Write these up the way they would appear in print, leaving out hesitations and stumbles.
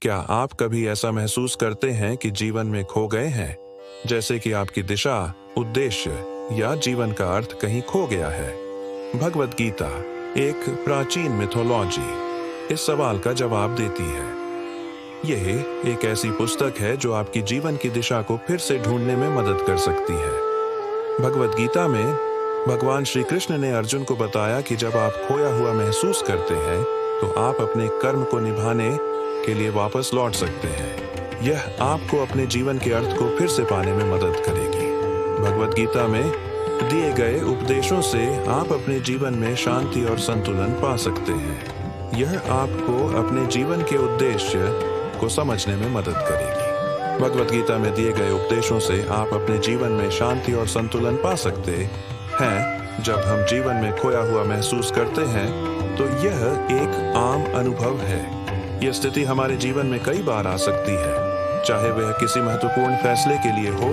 क्या आप कभी ऐसा महसूस करते हैं कि जीवन में खो गए हैं, जैसे कि आपकी दिशा, उद्देश्य या जीवन का अर्थ कहीं खो गया है? भगवद गीता, एक प्राचीन मिथोलॉजी, इस सवाल का जवाब देती है। यह एक ऐसी पुस्तक है जो आपकी जीवन की दिशा को फिर से ढूंढने में मदद कर सकती है। भगवद गीता में भगवान श्री कृष्ण ने अर्जुन को बताया कि जब आप खोया हुआ महसूस करते हैं तो आप अपने कर्म को निभाने के लिए वापस लौट सकते हैं। यह आपको अपने जीवन के अर्थ को फिर से पाने में मदद करेगी। भगवद गीता में दिए गए उपदेशों से आप अपने जीवन में शांति और संतुलन पा सकते हैं। यह आपको अपने जीवन के उद्देश्य को समझने में मदद करेगी। भगवद गीता में दिए गए उपदेशों से आप अपने जीवन में शांति और संतुलन पा सकते हैं। जब हम जीवन में खोया हुआ महसूस करते हैं तो यह एक आम अनुभव है। यह स्थिति हमारे जीवन में कई बार आ सकती है, चाहे वह किसी महत्वपूर्ण फैसले के लिए हो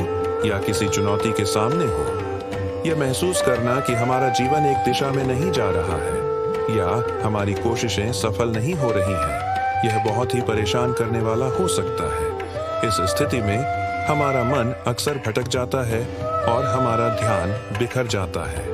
या किसी चुनौती के सामने हो। यह महसूस करना कि हमारा जीवन एक दिशा में नहीं जा रहा है या हमारी कोशिशें सफल नहीं हो रही हैं, यह बहुत ही परेशान करने वाला हो सकता है। इस स्थिति में हमारा मन अक्सर भटक जाता है और हमारा ध्यान बिखर जाता है।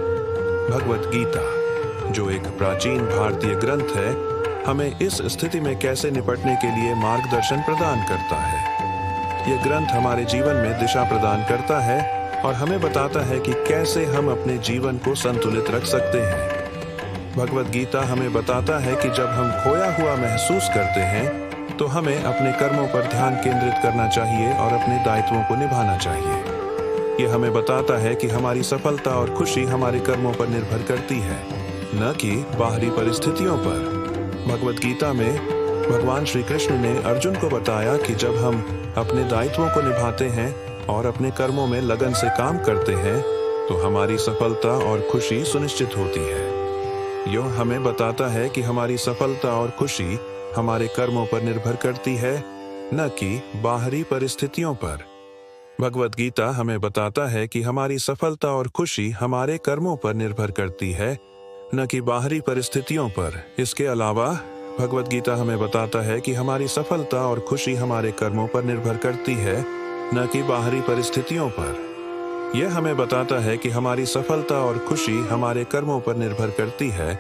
भगवद गीता, जो एक प्राचीन भारतीय ग्रंथ है, हमें इस स्थिति में कैसे निपटने के लिए मार्गदर्शन प्रदान करता है। यह ग्रंथ हमारे जीवन में दिशा प्रदान करता है और हमें बताता है कि कैसे हम अपने जीवन को संतुलित रख सकते हैं। भगवद गीता हमें बताता है कि जब हम खोया हुआ महसूस करते हैं तो हमें अपने कर्मों पर ध्यान केंद्रित करना चाहिए और अपने दायित्वों को निभाना चाहिए। यह हमें बताता है कि हमारी सफलता और खुशी हमारे कर्मों पर निर्भर करती है, न कि बाहरी परिस्थितियों पर। भगवद गीता में भगवान श्री कृष्ण ने अर्जुन को बताया कि जब हम अपने दायित्वों को निभाते हैं और अपने कर्मों में लगन से काम करते हैं तो हमारी सफलता और खुशी सुनिश्चित होती है। यह हमें बताता है कि हमारी सफलता और खुशी हमारे कर्मों पर निर्भर करती है, न कि बाहरी परिस्थितियों पर। भगवद गीता हमें बताता है कि हमारी सफलता और खुशी हमारे कर्मों पर निर्भर करती है, न कि बाहरी परिस्थितियों पर। इसके अलावा भगवद गीता हमें बताता है कि हमारी सफलता और खुशी हमारे कर्मों पर निर्भर करती है, न कि बाहरी परिस्थितियों पर। यह हमें बताता है कि हमारी सफलता और खुशी हमारे कर्मों पर निर्भर करती है,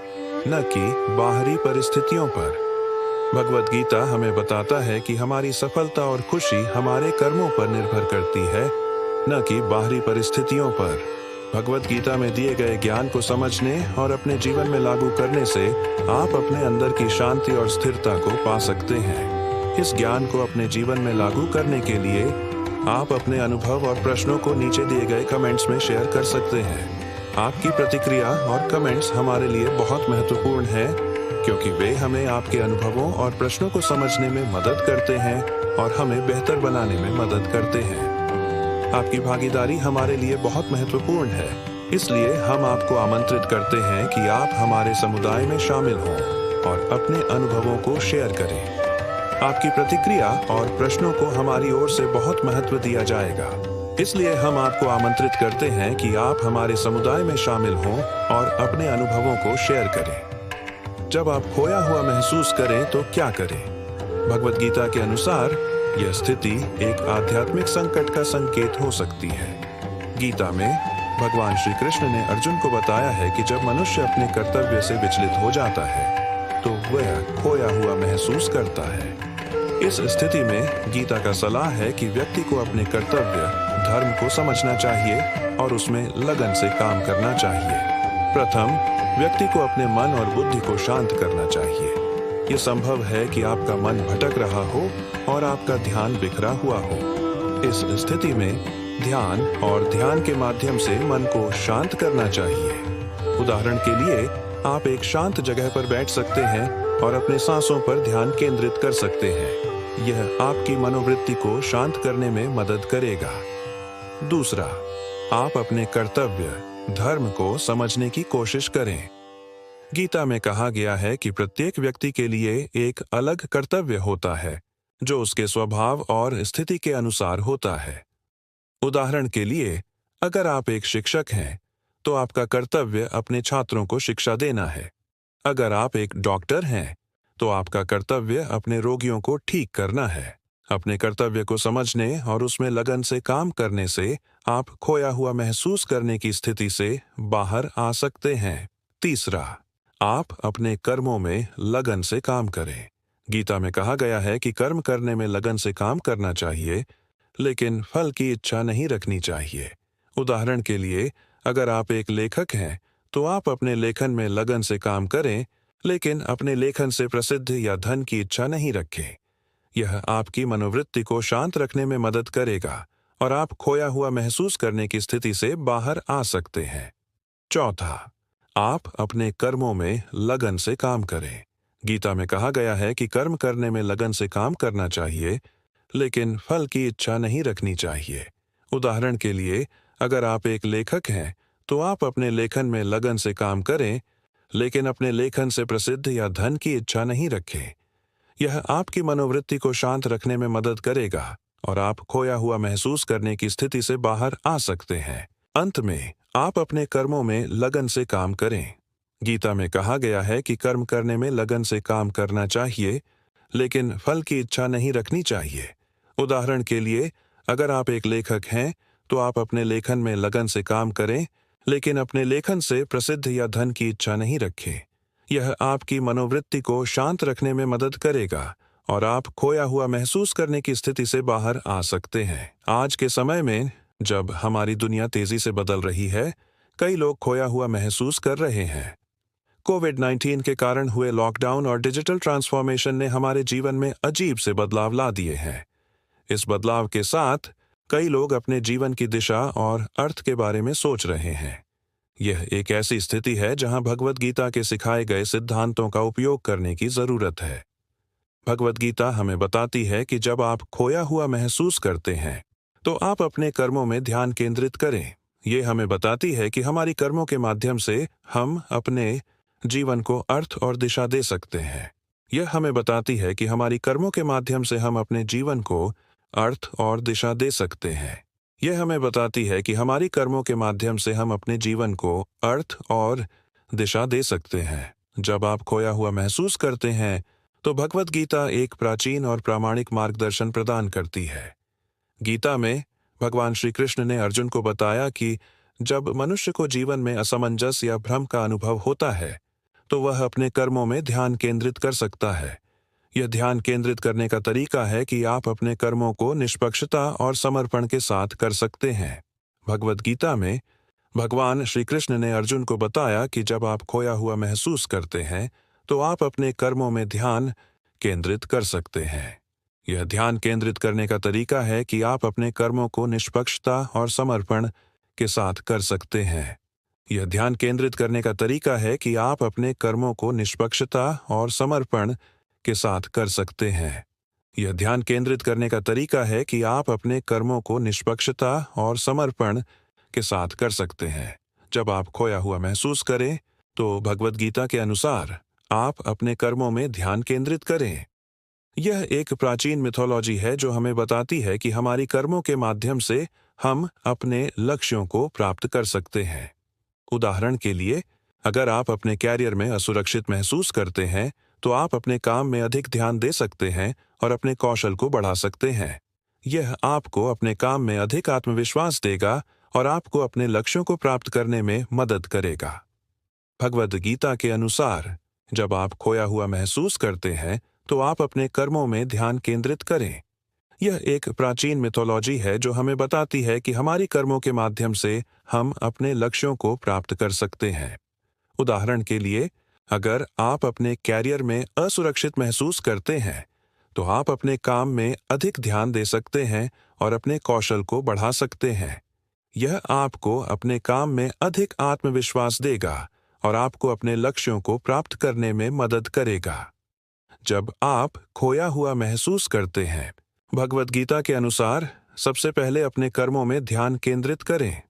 न कि बाहरी परिस्थितियों पर। भगवद गीता हमें बताता है कि हमारी सफलता और खुशी हमारे कर्मों पर निर्भर करती है, न कि बाहरी परिस्थितियों पर। भगवद गीता में दिए गए ज्ञान को समझने और अपने जीवन में लागू करने से आप अपने अंदर की शांति और स्थिरता को पा सकते हैं। इस ज्ञान को अपने जीवन में लागू करने के लिए आप अपने अनुभव और प्रश्नों को नीचे दिए गए कमेंट्स में शेयर कर सकते हैं। आपकी प्रतिक्रिया और कमेंट्स हमारे लिए बहुत महत्वपूर्ण हैं, क्योंकि वे हमें आपके अनुभवों और प्रश्नों को समझने में मदद करते हैं और हमें बेहतर बनाने में मदद करते हैं। आपकी भागीदारी हमारे लिए बहुत महत्वपूर्ण है, इसलिए हम आपको आमंत्रित करते हैं कि आप हमारे समुदाय में शामिल हों और अपने अनुभवों को शेयर करें। आपकी प्रतिक्रिया और प्रश्नों को हमारी ओर से बहुत महत्व दिया जाएगा, इसलिए हम आपको आमंत्रित करते हैं कि आप हमारे समुदाय में शामिल हों और अपने अनुभवों को शेयर करें। जब आप खोया हुआ महसूस करें तो क्या करें? भगवद गीता के अनुसार यह स्थिति एक आध्यात्मिक संकट का संकेत हो सकती है। गीता में भगवान श्री कृष्ण ने अर्जुन को बताया है कि जब मनुष्य अपने कर्तव्य से विचलित हो जाता है तो वह खोया हुआ महसूस करता है। इस स्थिति में गीता का सलाह है कि व्यक्ति को अपने कर्तव्य, धर्म को समझना चाहिए और उसमें लगन से काम करना चाहिए। प्रथम, व्यक्ति को अपने मन और बुद्धि को शांत करना चाहिए। यह संभव है कि आपका मन भटक रहा हो और आपका ध्यान बिखरा हुआ हो। इस स्थिति में ध्यान और ध्यान के माध्यम से मन को शांत करना चाहिए। उदाहरण के लिए, आप एक शांत जगह पर बैठ सकते हैं और अपने सांसों पर ध्यान केंद्रित कर सकते हैं। यह आपकी मनोवृत्ति को शांत करने में मदद करेगा। दूसरा, आप अपने कर्तव्य, धर्म को समझने की कोशिश करें। गीता में कहा गया है कि प्रत्येक व्यक्ति के लिए एक अलग कर्तव्य होता है, जो उसके स्वभाव और स्थिति के अनुसार होता है। उदाहरण के लिए, अगर आप एक शिक्षक हैं, तो आपका कर्तव्य अपने छात्रों को शिक्षा देना है। अगर आप एक डॉक्टर हैं, तो आपका कर्तव्य अपने रोगियों को ठीक करना है। अपने कर्तव्य को समझने और उसमें लगन से काम करने से आप खोया हुआ महसूस करने की स्थिति से बाहर आ सकते हैं। तीसरा, आप अपने कर्मों में लगन से काम करें। गीता में कहा गया है कि कर्म करने में लगन से काम करना चाहिए, लेकिन फल की इच्छा नहीं रखनी चाहिए। उदाहरण के लिए, अगर आप एक लेखक हैं, तो आप अपने लेखन में लगन से काम करें, लेकिन अपने लेखन से प्रसिद्ध या धन की इच्छा नहीं रखें। यह आपकी मनोवृत्ति को शांत रखने में मदद करेगा और आप खोया हुआ महसूस करने की स्थिति से बाहर आ सकते हैं। चौथा, आप अपने कर्मों में लगन से काम करें। गीता में कहा गया है कि कर्म करने में लगन से काम करना चाहिए, लेकिन फल की इच्छा नहीं रखनी चाहिए। उदाहरण के लिए, अगर आप एक लेखक हैं, तो आप अपने लेखन में लगन से काम करें, लेकिन अपने लेखन से प्रसिद्ध या धन की इच्छा नहीं रखें। यह आपकी मनोवृत्ति को शांत रखने में मदद करेगा और आप खोया हुआ महसूस करने की स्थिति से बाहर आ सकते हैं। अंत में, आप अपने कर्मों में लगन से काम करें। गीता में कहा गया है कि कर्म करने में लगन से काम करना चाहिए, लेकिन फल की इच्छा नहीं रखनी चाहिए। उदाहरण के लिए, अगर आप एक लेखक हैं, तो आप अपने लेखन में लगन से काम करें, लेकिन अपने लेखन से प्रसिद्ध या धन की इच्छा नहीं रखें। यह आपकी मनोवृत्ति को शांत रखने में मदद करेगा और आप खोया हुआ महसूस करने की स्थिति से बाहर आ सकते हैं। आज के समय में, जब हमारी दुनिया तेजी से बदल रही है, कई लोग खोया हुआ महसूस कर रहे हैं। कोविड-19 के कारण हुए लॉकडाउन और डिजिटल ट्रांसफॉर्मेशन ने हमारे जीवन में अजीब से बदलाव ला दिए हैं। इस बदलाव के साथ कई लोग अपने जीवन की दिशा और अर्थ के बारे में सोच रहे हैं। यह एक ऐसी स्थिति है जहां भगवद गीता के सिखाए गए सिद्धांतों का उपयोग करने की जरूरत है। भगवद गीता हमें बताती है कि जब आप खोया हुआ महसूस करते हैं, तो आप अपने कर्मों में ध्यान केंद्रित करें। ये हमें बताती है कि हमारी कर्मों के माध्यम से हम अपने जीवन को अर्थ और दिशा दे सकते हैं। यह हमें बताती है कि हमारी कर्मों के माध्यम से हम अपने जीवन को अर्थ और दिशा दे सकते हैं। यह हमें बताती है कि हमारी कर्मों के माध्यम से हम अपने जीवन को अर्थ और दिशा दे सकते हैं। जब आप खोया हुआ महसूस करते हैं, तो भगवद गीता एक प्राचीन और प्रामाणिक मार्गदर्शन प्रदान करती है। गीता में भगवान श्री कृष्ण ने अर्जुन को बताया कि जब मनुष्य को जीवन में असमंजस या भ्रम का अनुभव होता है, तो वह अपने कर्मों में ध्यान केंद्रित कर सकता है। यह ध्यान केंद्रित करने का तरीका है कि आप अपने कर्मों को निष्पक्षता और समर्पण के साथ कर सकते हैं। भगवद गीता में भगवान श्री कृष्ण ने अर्जुन को बताया कि जब आप खोया हुआ महसूस करते हैं, तो आप अपने कर्मों में ध्यान केंद्रित कर सकते हैं। यह ध्यान केंद्रित करने का तरीका है कि आप अपने कर्मों को निष्पक्षता और समर्पण के साथ कर सकते हैं। यह ध्यान केंद्रित करने का तरीका है कि आप अपने कर्मों को निष्पक्षता और समर्पण के साथ कर सकते हैं। यह ध्यान केंद्रित करने का तरीका है कि आप अपने कर्मों को निष्पक्षता और समर्पण के साथ कर सकते हैं। जब आप खोया हुआ महसूस करें, तो भगवद गीता के अनुसार आप अपने कर्मों में ध्यान केंद्रित करें। यह एक प्राचीन मिथोलॉजी है जो हमें बताती है कि हमारी कर्मों के माध्यम से हम अपने लक्ष्यों को प्राप्त कर सकते हैं। उदाहरण के लिए, अगर आप अपने कैरियर में असुरक्षित महसूस करते हैं, तो आप अपने काम में अधिक ध्यान दे सकते हैं और अपने कौशल को बढ़ा सकते हैं। यह आपको अपने काम में अधिक आत्मविश्वास देगा और आपको अपने लक्ष्यों को प्राप्त करने में मदद करेगा। भगवद गीता के अनुसार, जब आप खोया हुआ महसूस करते हैं, तो आप अपने कर्मों में ध्यान केंद्रित करें। यह एक प्राचीन मिथोलॉजी है जो हमें बताती है कि हमारी कर्मों के माध्यम से हम अपने लक्ष्यों को प्राप्त कर सकते हैं। उदाहरण के लिए, अगर आप अपने कैरियर में असुरक्षित महसूस करते हैं, तो आप अपने काम में अधिक ध्यान दे सकते हैं और अपने कौशल को बढ़ा सकते हैं। यह आपको अपने काम में अधिक आत्मविश्वास देगा और आपको अपने लक्ष्यों को प्राप्त करने में मदद करेगा। जब आप खोया हुआ महसूस करते हैं, भगवद गीता के अनुसार सबसे पहले अपने कर्मों में ध्यान केंद्रित करें।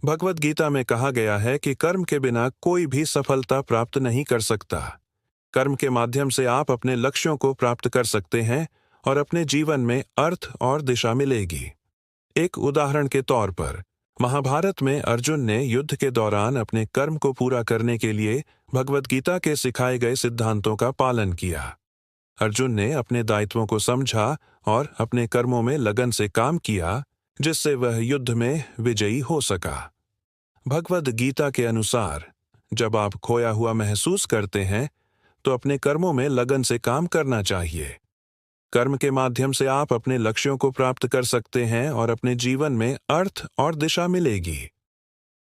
भगवद गीता में कहा गया है कि कर्म के बिना कोई भी सफलता प्राप्त नहीं कर सकता। कर्म के माध्यम से आप अपने लक्ष्यों को प्राप्त कर सकते हैं और अपने जीवन में अर्थ और दिशा मिलेगी। एक उदाहरण के तौर पर, महाभारत में अर्जुन ने युद्ध के दौरान अपने कर्म को पूरा करने के लिए भगवद गीता के सिखाए गए सिद्धांतों का पालन किया। अर्जुन ने अपने दायित्वों को समझा और अपने कर्मों में लगन से काम किया, जिससे वह युद्ध में विजयी हो सका। भगवद गीता के अनुसार जब आप खोया हुआ महसूस करते हैं तो अपने कर्मों में लगन से काम करना चाहिए। कर्म के माध्यम से आप अपने लक्ष्यों को प्राप्त कर सकते हैं और अपने जीवन में अर्थ और दिशा मिलेगी।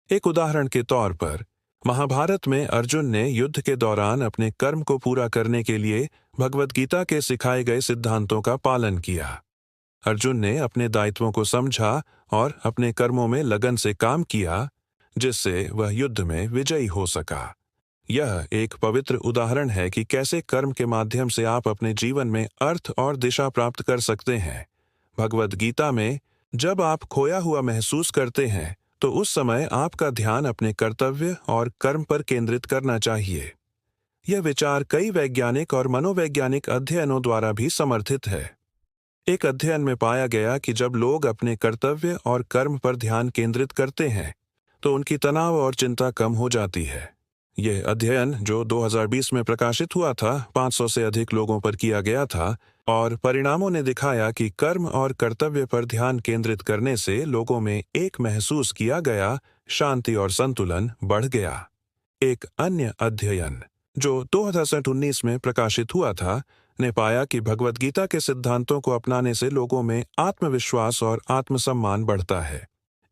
एक उदाहरण के तौर पर महाभारत में अर्जुन ने युद्ध के दौरान अपने कर्म को पूरा करने के लिए भगवद गीता के सिखाए गए सिद्धांतों का पालन किया। अर्जुन ने अपने दायित्वों को समझा और अपने कर्मों में लगन से काम किया, जिससे वह युद्ध में विजयी हो सका। यह एक पवित्र उदाहरण है कि कैसे कर्म के माध्यम से आप अपने जीवन में अर्थ और दिशा प्राप्त कर सकते हैं। भगवद गीता में जब आप खोया हुआ महसूस करते हैं तो उस समय आपका ध्यान अपने कर्तव्य और कर्म पर केंद्रित करना चाहिए। यह विचार कई वैज्ञानिक और मनोवैज्ञानिक अध्ययनों द्वारा भी समर्थित है। एक अध्ययन में पाया गया कि जब लोग अपने कर्तव्य और कर्म पर ध्यान केंद्रित करते हैं तो उनकी तनाव और चिंता कम हो जाती है। यह अध्ययन, जो 2020 में प्रकाशित हुआ था, 500 से अधिक लोगों पर किया गया था और परिणामों ने दिखाया कि कर्म और कर्तव्य पर ध्यान केंद्रित करने से लोगों में एक महसूस किया गया शांति और संतुलन बढ़ गया। एक अन्य अध्ययन, जो 2019 में प्रकाशित हुआ था, ने पाया कि भगवद गीता के सिद्धांतों को अपनाने से लोगों में आत्मविश्वास और आत्मसम्मान बढ़ता है।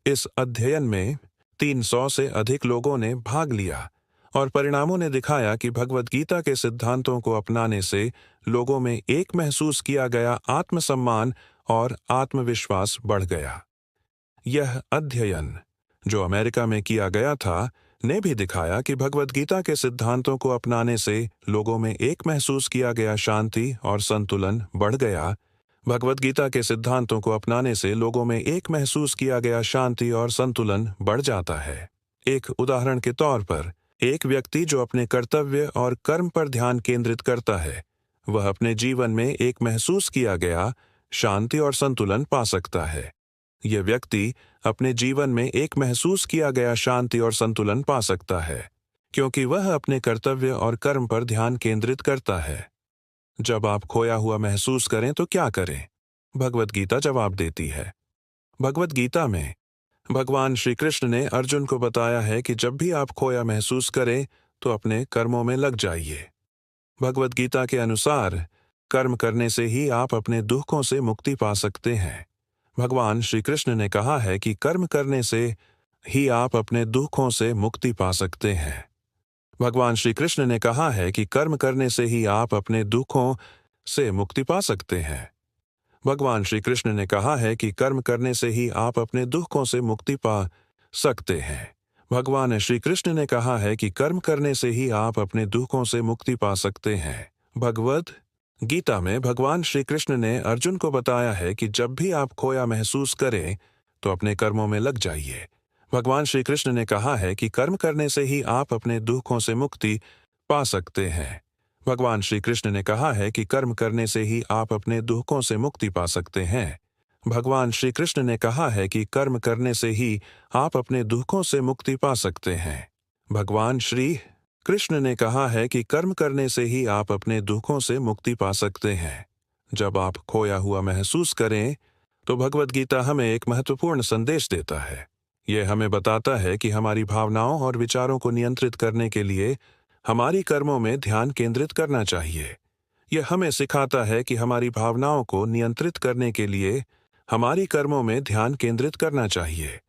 इस अध्ययन में 300 से अधिक लोगों ने भाग लिया और परिणामों ने दिखाया कि भगवद गीता के सिद्धांतों को अपनाने से लोगों में एक महसूस किया गया आत्मसम्मान और आत्मविश्वास बढ़ गया। यह अध्ययन, जो अमेरिका में किया गया था, ने भी दिखाया कि भगवद गीता के सिद्धांतों को अपनाने से लोगों में एक महसूस किया गया शांति और संतुलन बढ़ गया। भगवद गीता के सिद्धांतों को अपनाने से लोगों में एक महसूस किया गया शांति और संतुलन बढ़ जाता है। एक उदाहरण के तौर पर, एक व्यक्ति जो अपने कर्तव्य और कर्म पर ध्यान केंद्रित करता है, वह अपने जीवन में एक महसूस किया गया शांति और संतुलन पा सकता है। यह व्यक्ति अपने जीवन में एक महसूस किया गया शांति और संतुलन पा सकता है, क्योंकि वह अपने कर्तव्य और कर्म पर ध्यान केंद्रित करता है। जब आप खोया हुआ महसूस करें तो क्या करें? भगवद गीता जवाब देती है। भगवद गीता में भगवान श्री कृष्ण ने अर्जुन को बताया है कि जब भी आप खोया महसूस करें तो अपने कर्मों में लग जाइए। भगवद गीता के अनुसार कर्म करने से ही आप अपने दुखों से मुक्ति पा सकते हैं। भगवान श्री कृष्ण ने कहा है कि कर्म करने से ही आप अपने दुखों से मुक्ति पा सकते हैं। भगवान श्री कृष्ण ने कहा है कि कर्म करने से ही आप अपने दुखों से मुक्ति पा सकते हैं। भगवान श्री कृष्ण ने कहा है कि कर्म करने से ही आप अपने दुखों से मुक्ति पा सकते हैं। भगवान श्री कृष्ण ने कहा है कि कर्म करने से ही आप अपने दुखों से मुक्ति पा सकते हैं। भगवद गीता में भगवान श्री कृष्ण ने अर्जुन को बताया है कि जब भी आप खोया महसूस करें तो अपने कर्मों में लग जाइए। भगवान श्री कृष्ण ने कहा है कि कर्म करने से ही आप अपने दुखों से मुक्ति पा सकते हैं। भगवान श्री कृष्ण ने कहा है कि कर्म करने से ही आप अपने दुखों से मुक्ति पा सकते हैं। भगवान श्री कृष्ण ने कहा है कि कर्म करने से ही आप अपने दुखों से मुक्ति पा सकते हैं। भगवान श्री कृष्ण ने कहा है कि कर्म करने से ही आप अपने दुखों से मुक्ति पा सकते हैं। जब आप खोया हुआ महसूस करें तो भगवद गीता हमें एक महत्वपूर्ण संदेश देता है। यह हमें बताता है कि हमारी भावनाओं और विचारों को नियंत्रित करने के लिए हमारी कर्मों में ध्यान केंद्रित करना चाहिए। यह हमें सिखाता है कि हमारी भावनाओं को नियंत्रित करने के लिए हमारी कर्मों में ध्यान केंद्रित करना चाहिए।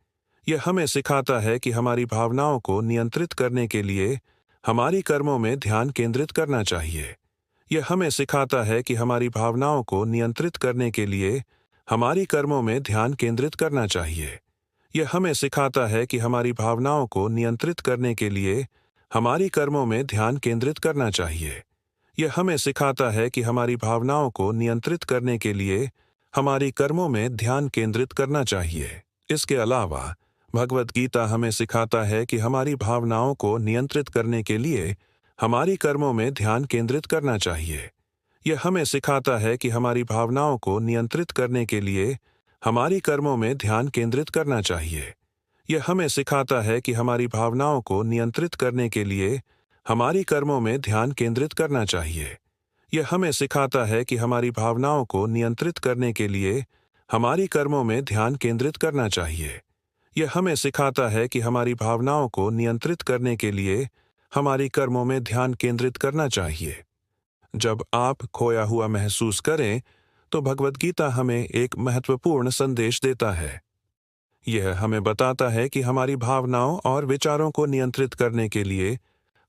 यह हमें सिखाता है कि हमारी भावनाओं को नियंत्रित करने के लिए हमारी कर्मों में ध्यान केंद्रित करना चाहिए। यह हमें सिखाता है कि हमारी भावनाओं को नियंत्रित करने के लिए हमारी कर्मों में ध्यान केंद्रित करना चाहिए। यह हमें सिखाता है कि हमारी भावनाओं को नियंत्रित करने के लिए हमारी कर्मों में ध्यान केंद्रित करना चाहिए। यह हमें सिखाता है कि हमारी भावनाओं को नियंत्रित करने के लिए हमारी कर्मों में ध्यान केंद्रित करना चाहिए। इसके अलावा भगवद गीता हमें सिखाता है कि हमारी भावनाओं को नियंत्रित करने के लिए हमारी कर्मों में ध्यान केंद्रित करना चाहिए। यह हमें सिखाता है कि हमारी भावनाओं को नियंत्रित करने के लिए हमारी कर्मों में ध्यान केंद्रित करना चाहिए। यह हमें सिखाता है कि हमारी भावनाओं को नियंत्रित करने के लिए हमारी कर्मों में ध्यान केंद्रित करना चाहिए। यह हमें सिखाता है कि हमारी भावनाओं को नियंत्रित करने के लिए हमारी कर्मों में ध्यान केंद्रित करना चाहिए। यह हमें सिखाता है कि हमारी भावनाओं को नियंत्रित करने के लिए हमारी कर्मों में ध्यान केंद्रित करना चाहिए। जब आप खोया हुआ महसूस करें, तो भगवद गीता हमें एक महत्वपूर्ण संदेश देता है। यह हमें बताता है कि हमारी भावनाओं और विचारों को नियंत्रित करने के लिए,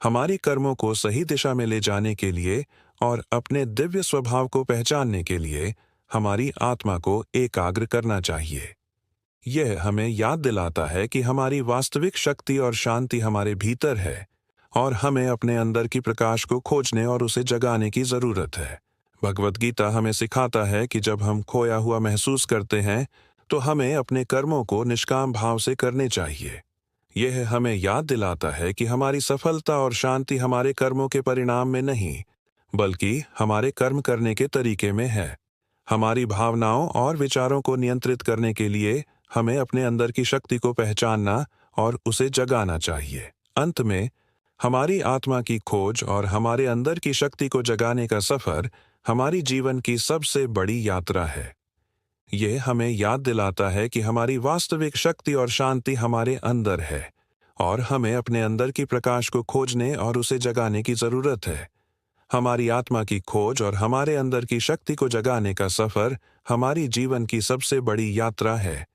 हमारी कर्मों को सही दिशा में ले जाने के लिए और अपने दिव्य स्वभाव को पहचानने के लिए हमारी आत्मा को एकाग्र करना चाहिए। यह हमें याद दिलाता है कि हमारी वास्तविक शक्ति और शांति हमारे भीतर है और हमें अपने अंदर की प्रकाश को खोजने और उसे जगाने की जरूरत है। भगवद गीता हमें सिखाता है कि जब हम खोया हुआ महसूस करते हैं, तो हमें अपने कर्मों को निष्काम भाव से करने चाहिए। यह हमें याद दिलाता है कि हमारी सफलता और शांति हमारे कर्मों के परिणाम में नहीं, बल्कि हमारे कर्म करने के तरीके में है। हमारी भावनाओं और विचारों को नियंत्रित करने के लिए हमें अपने अंदर की शक्ति को पहचानना और उसे जगाना चाहिए। अंत में, हमारी आत्मा की खोज और हमारे अंदर की शक्ति को जगाने का सफर हमारी जीवन की सबसे बड़ी यात्रा है। यह हमें याद दिलाता है कि हमारी वास्तविक शक्ति और शांति हमारे अंदर है और हमें अपने अंदर की प्रकाश को खोजने और उसे जगाने की जरूरत है। हमारी आत्मा की खोज और हमारे अंदर की शक्ति को जगाने का सफर हमारी जीवन की सबसे बड़ी यात्रा है।